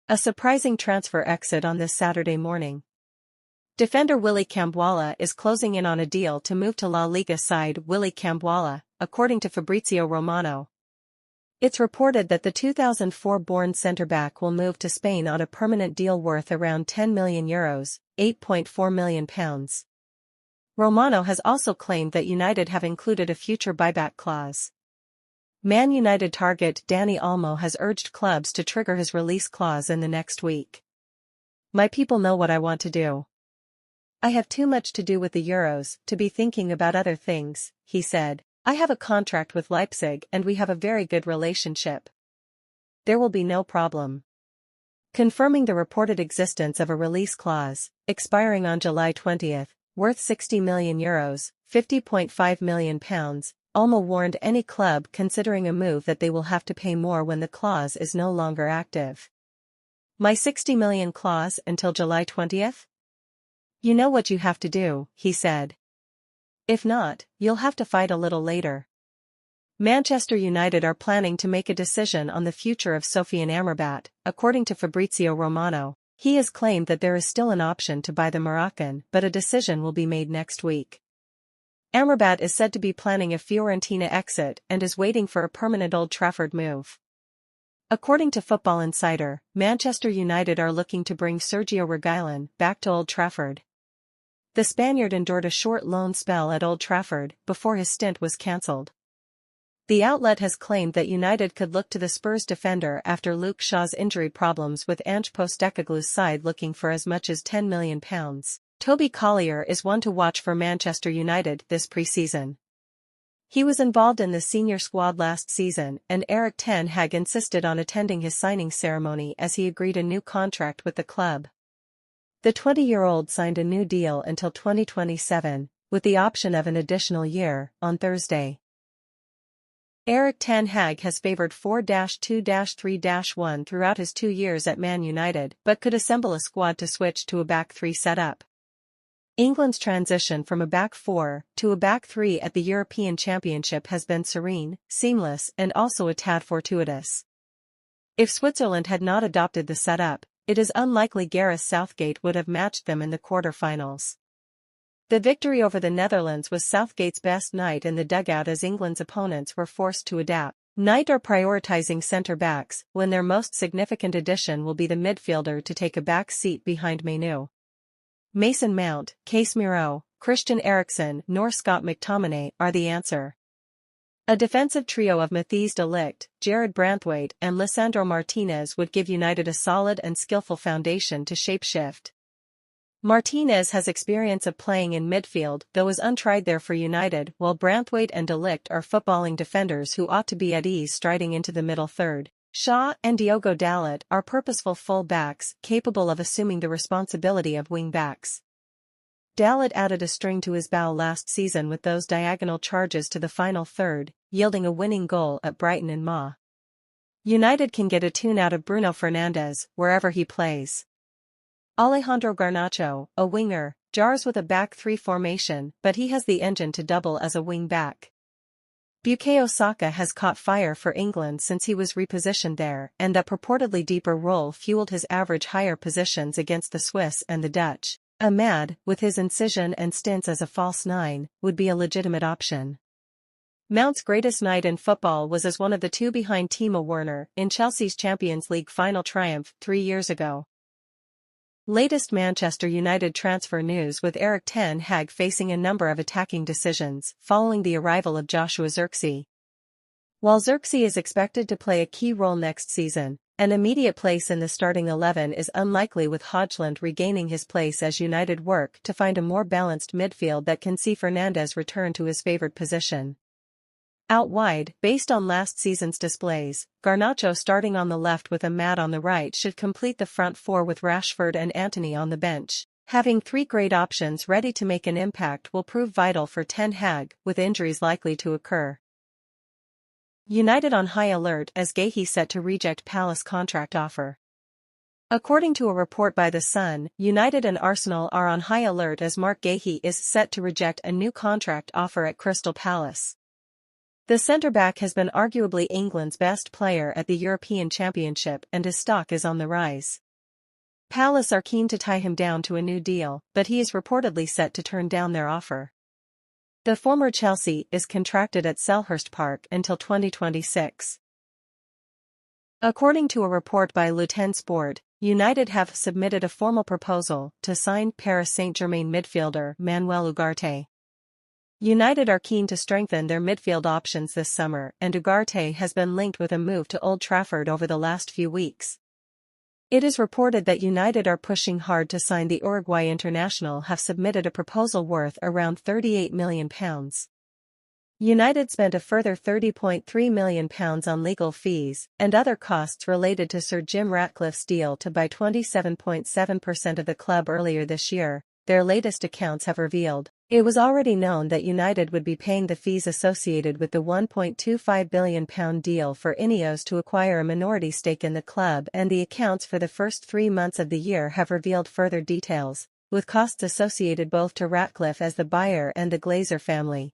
A surprising transfer exit on this Saturday morning. Defender Willy Kambwala is closing in on a deal to move to La Liga side Willy Kambwala, according to Fabrizio Romano. It's reported that the 2004-born centre-back will move to Spain on a permanent deal worth around €10 million, £8.4 million. Romano has also claimed that United have included a future buyback clause. Man United target Dani Olmo has urged clubs to trigger his release clause in the next week. "My people know what I want to do. I have too much to do with the Euros to be thinking about other things," he said. "I have a contract with Leipzig and we have a very good relationship. There will be no problem." Confirming the reported existence of a release clause, expiring on July 20, worth €60 million, £50.5 million, Olmo warned any club considering a move that they will have to pay more when the clause is no longer active. "My €60 million clause until July 20th? You know what you have to do," he said. "If not, you'll have to fight a little later." Manchester United are planning to make a decision on the future of Sofian Amrabat, according to Fabrizio Romano. He has claimed that there is still an option to buy the Moroccan, but a decision will be made next week. Amrabat is said to be planning a Fiorentina exit and is waiting for a permanent Old Trafford move. According to Football Insider, Manchester United are looking to bring Sergio Reguilón back to Old Trafford. The Spaniard endured a short loan spell at Old Trafford before his stint was cancelled. The outlet has claimed that United could look to the Spurs defender after Luke Shaw's injury problems, with Ange Postecoglou's side looking for as much as £10 million. Toby Collier is one to watch for Manchester United this pre-season. He was involved in the senior squad last season, and Erik ten Hag insisted on attending his signing ceremony as he agreed a new contract with the club. The 20-year-old signed a new deal until 2027, with the option of an additional year, on Thursday. Erik ten Hag has favoured 4-2-3-1 throughout his 2 years at Man United, but could assemble a squad to switch to a back three setup. England's transition from a back four to a back three at the European Championship has been serene, seamless, and also a tad fortuitous. If Switzerland had not adopted the setup, it is unlikely Gareth Southgate would have matched them in the quarter-finals. The victory over the Netherlands was Southgate's best night in the dugout as England's opponents were forced to adapt. Knight are prioritising centre-backs when their most significant addition will be the midfielder to take a back seat behind Mainu. Mason Mount, Casemiro, Christian Eriksen nor Scott McTominay are the answer. A defensive trio of Matthijs de Ligt, Jared Branthwaite and Lisandro Martinez would give United a solid and skillful foundation to shape-shift. Martinez has experience of playing in midfield though is untried there for United, while Branthwaite and de Ligt are footballing defenders who ought to be at ease striding into the middle third. Shaw and Diogo Dalot are purposeful full-backs capable of assuming the responsibility of wing-backs. Dalot added a string to his bow last season with those diagonal charges to the final third, yielding a winning goal at Brighton and Maw. United can get a tune out of Bruno Fernandes wherever he plays. Alejandro Garnacho, a winger, jars with a back three formation, but he has the engine to double as a wing-back. Bukayo Saka has caught fire for England since he was repositioned there, and that purportedly deeper role fueled his average higher positions against the Swiss and the Dutch. Ahmad, with his incision and stints as a false nine, would be a legitimate option. Mount's greatest night in football was as one of the two behind Timo Werner in Chelsea's Champions League final triumph 3 years ago. Latest Manchester United transfer news, with Erik ten Hag facing a number of attacking decisions following the arrival of Joshua Zirkzee. While Zirkzee is expected to play a key role next season, an immediate place in the starting 11 is unlikely, with Højlund regaining his place as United work to find a more balanced midfield that can see Fernandes return to his favoured position. Out wide, based on last season's displays, Garnacho starting on the left with Ahmad on the right should complete the front four with Rashford and Antony on the bench. Having 3 great options ready to make an impact will prove vital for ten Hag, with injuries likely to occur. United on high alert as Guéhi set to reject Palace contract offer. According to a report by The Sun, United and Arsenal are on high alert as Marc Guéhi is set to reject a new contract offer at Crystal Palace. The centre-back has been arguably England's best player at the European Championship and his stock is on the rise. Palace are keen to tie him down to a new deal, but he is reportedly set to turn down their offer. The former Chelsea is contracted at Selhurst Park until 2026. According to a report by Luton Sport, United have submitted a formal proposal to sign Paris Saint-Germain midfielder Manuel Ugarte. United are keen to strengthen their midfield options this summer, and Ugarte has been linked with a move to Old Trafford over the last few weeks. It is reported that United are pushing hard to sign the Uruguay international, have submitted a proposal worth around £38 million. United spent a further £30.3 million on legal fees and other costs related to Sir Jim Ratcliffe's deal to buy 27.7% of the club earlier this year, their latest accounts have revealed. It was already known that United would be paying the fees associated with the £1.25 billion deal for Ineos to acquire a minority stake in the club, and the accounts for the first 3 months of the year have revealed further details, with costs associated both to Ratcliffe as the buyer and the Glazer family.